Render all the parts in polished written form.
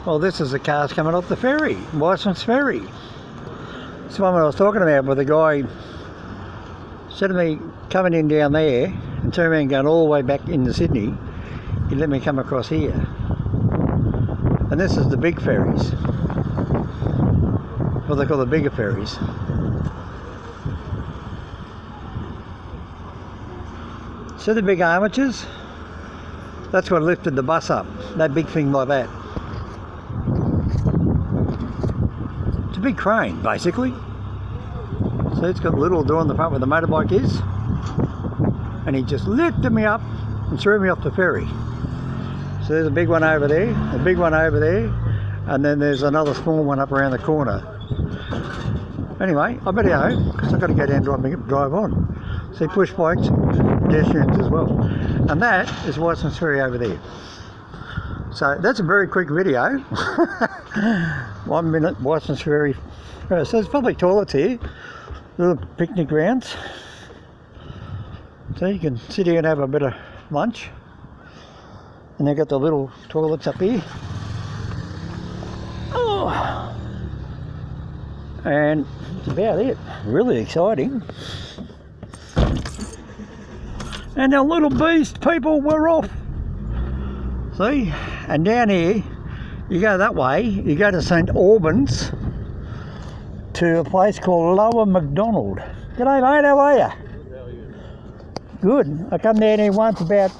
Well, this is the cars coming off the ferry, Wiseman's ferry. It's the one I was talking about with the guy instead of me coming in down there and turning around and going all the way back into Sydney, he let me come across here. And this is the big ferries. What they call the bigger ferries. See the big armatures? That's what lifted the bus up, that big thing like that. It's a big crane, basically. So it's got a little door on the front where the motorbike is. And he just lifted me up and threw me off the ferry. So there's a big one over there, a big one over there, and then there's another small one up around the corner. Anyway, I better go, because I've got to go down and drive on. See push bikes, pedestrians as well. And that is Wiseman's ferry over there. So that's a very quick video. 1 minute, Wiseman's ferry. So there's public toilets here, little picnic grounds. So you can sit here and have a bit of lunch. And they've got the little toilets up here. Oh. And that's about it. Really exciting. And our little beast people were off. See? And down here, you go that way, you go to St Albans to a place called Lower McDonald. G'day mate, how are you? Good. I come down here once about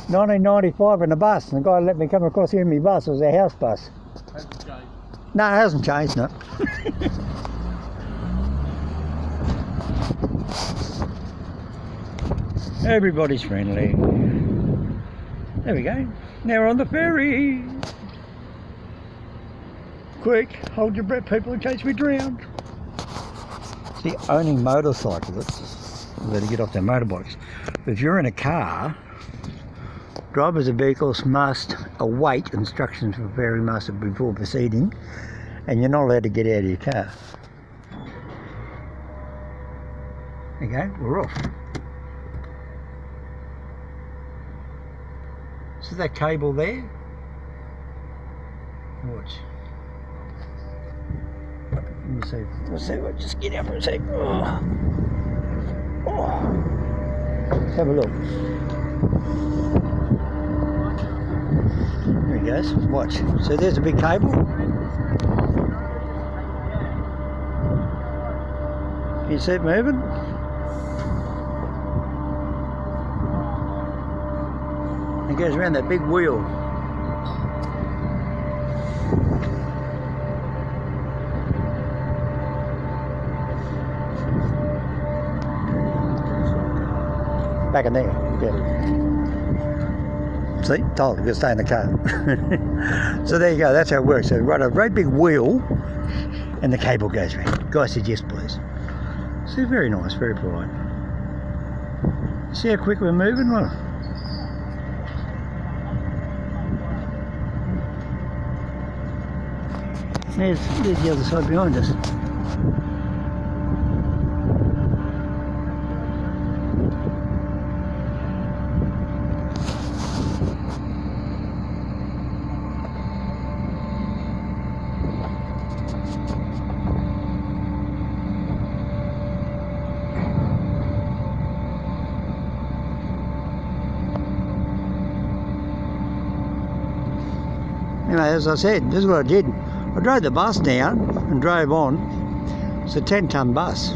1995 in a bus, and the guy let me come across here in my bus. It was a house bus. Hasn't changed? No, it hasn't changed, no. Everybody's friendly. There we go. Now we're on the ferry. Quick, hold your breath, people, in case we drown. See, owning motorcyclists, they get off their motorbikes. But if you're in a car, drivers of vehicles must await instructions from the ferry master before proceeding, and you're not allowed to get out of your car. There you go, we're off. See that cable there? Watch. Let me see. Let's see. We'll just get out for a sec. Oh. Oh. Let's have a look. There he goes. Watch. So there's a big cable. Can you see it moving? It goes around that big wheel. Back in there, yeah. See, told you to stay in the car. So there you go, that's how it works. So we've got a very big wheel and the cable goes around. Guy said yes please. See, very nice, very polite. See how quick we're moving? Well, there's the other side behind us. Anyway, as I said, this is what I did. I drove the bus down and drove on. It's a 10-ton bus.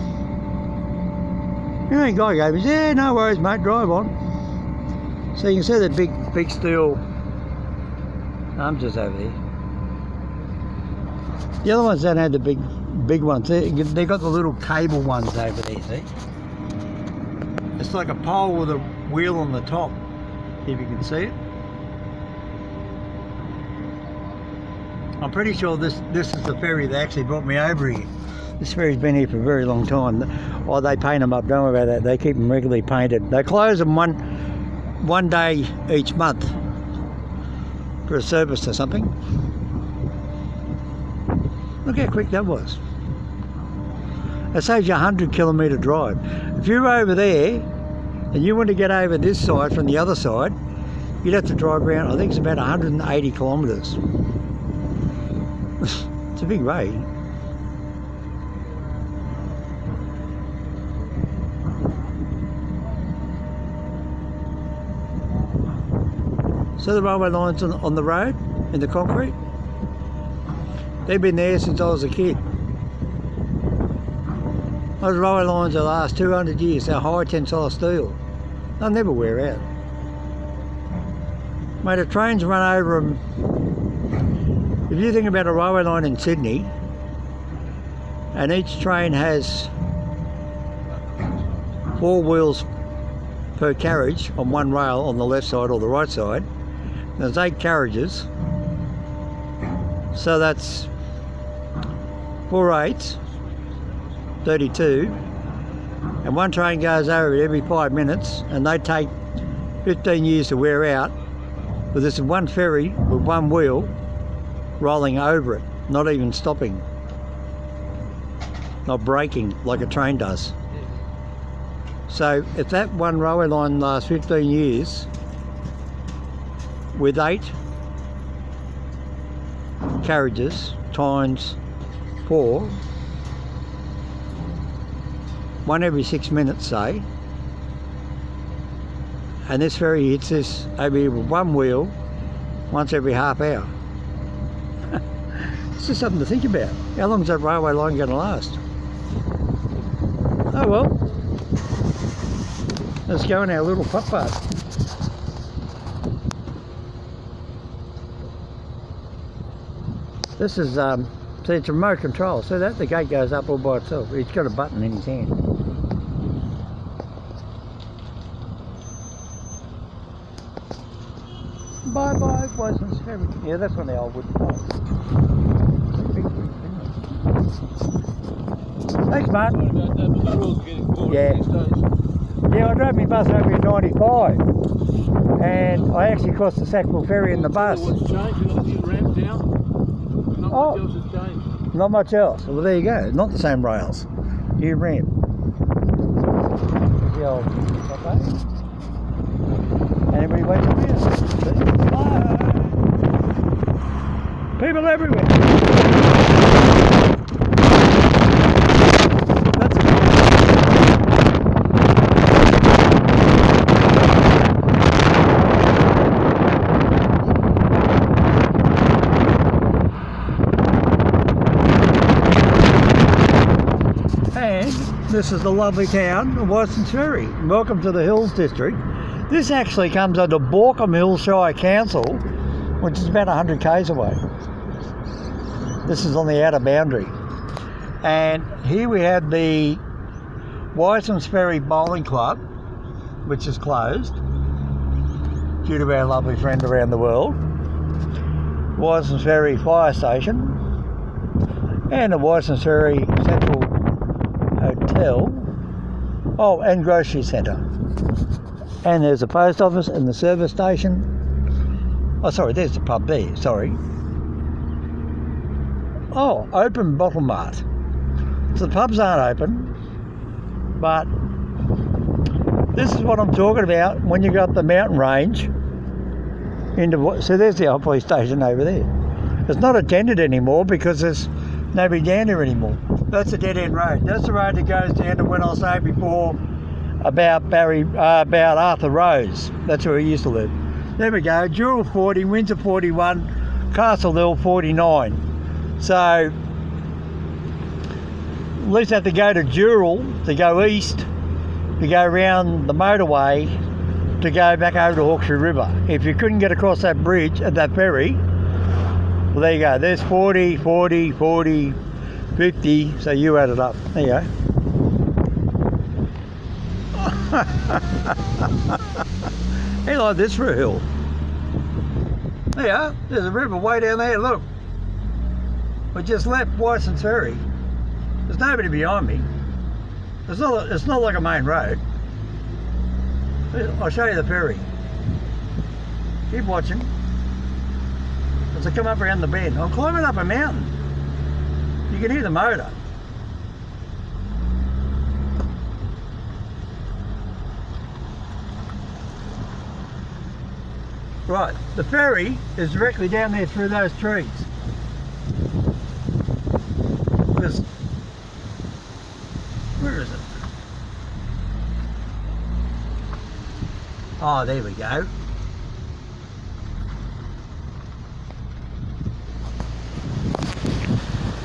You know, the guy goes, yeah, no worries, mate, drive on. So you can see the big steel arms over there. The other ones don't have the big ones. They've got the little cable ones over there, see? It's like a pole with a wheel on the top, if you can see it. I'm pretty sure this is the ferry that actually brought me over here. This ferry's been here for a very long time. Oh, they paint them up, don't worry about that. They keep them regularly painted. They close them one day each month for a service or something. Look how quick that was. It saves you a 100-kilometre drive. If you're over there and you want to get over this side from the other side, you'd have to drive around, I think it's about 180 kilometres. It's a big raid. So the railway lines on the road, in the concrete, they've been there since I was a kid. Those railway lines will last 200 years. They're high tensile steel. They'll never wear out. Mate, if trains run over them, if you think about a railway line in Sydney, and each train has 4 wheels per carriage on one rail on the left side or the right side, there's 8 carriages, so that's 4 8s, 32, and one train goes over it every 5 minutes, and they take 15 years to wear out. But this is one ferry with one wheel rolling over it, not even stopping, not braking like a train does. So if that one railway line lasts 15 years with 8 carriages times 4, one every 6 minutes say, and this ferry hits this over here with one wheel once every half hour. It's just something to think about. How long is that railway line going to last? Oh well, let's go in our little footpath. This is, see, it's remote control. So that the gate goes up all by itself. He's got a button in his hand. Bye bye, Wiseman's ferry. Yeah, that's one of the old wooden poles. Thanks, Martin. Yeah. Yeah, I drove my bus over in '95, and I actually crossed the Sackville ferry in the bus. What's changed? You're not getting ramped down? Not much else has changed. Not much else. Well, there you go. Not the same rails. New ramp. The old and everybody waits up here. Bye. People everywhere. That's it. And this is the lovely town of Wiseman's Ferry. Welcome to the Hills District. This actually comes under Borkham Hill Shire Council, which is about 100 k's away. This is on the outer boundary. And here we have the Wiseman's Ferry Bowling Club, which is closed due to our lovely friend around the world. Wiseman's Ferry Fire Station and the Wiseman's Ferry Central Hotel. Oh, and grocery centre. And there's a post office and the service station. Oh, sorry, there's the pub there, sorry. Oh, open bottle mart. So the pubs aren't open, but this is what I'm talking about when you go up the mountain range into, so there's the old police station over there. It's not attended anymore because there's nobody down there anymore. That's a dead end road. That's the road that goes down to when I was saying before about Arthur Rose. That's where he used to live. There we go. Dural 40, Windsor 41, Castle Hill 49. So at least have to go to Dural to go east, to go around the motorway to go back over to Hawkesbury River. If you couldn't get across that bridge at that ferry, well, there you go. There's 40, 40, 40, 50. So you add it up. There you go. Hey, like this for a hill. There you are. There's a river way down there. Look. We just left Wiseman's Ferry. There's nobody behind me. It's not like a main road. I'll show you the ferry. Keep watching. As I come up around the bend, I'm climbing up a mountain. You can hear the motor. Right, the ferry is directly down there through those trees. Oh, there we go.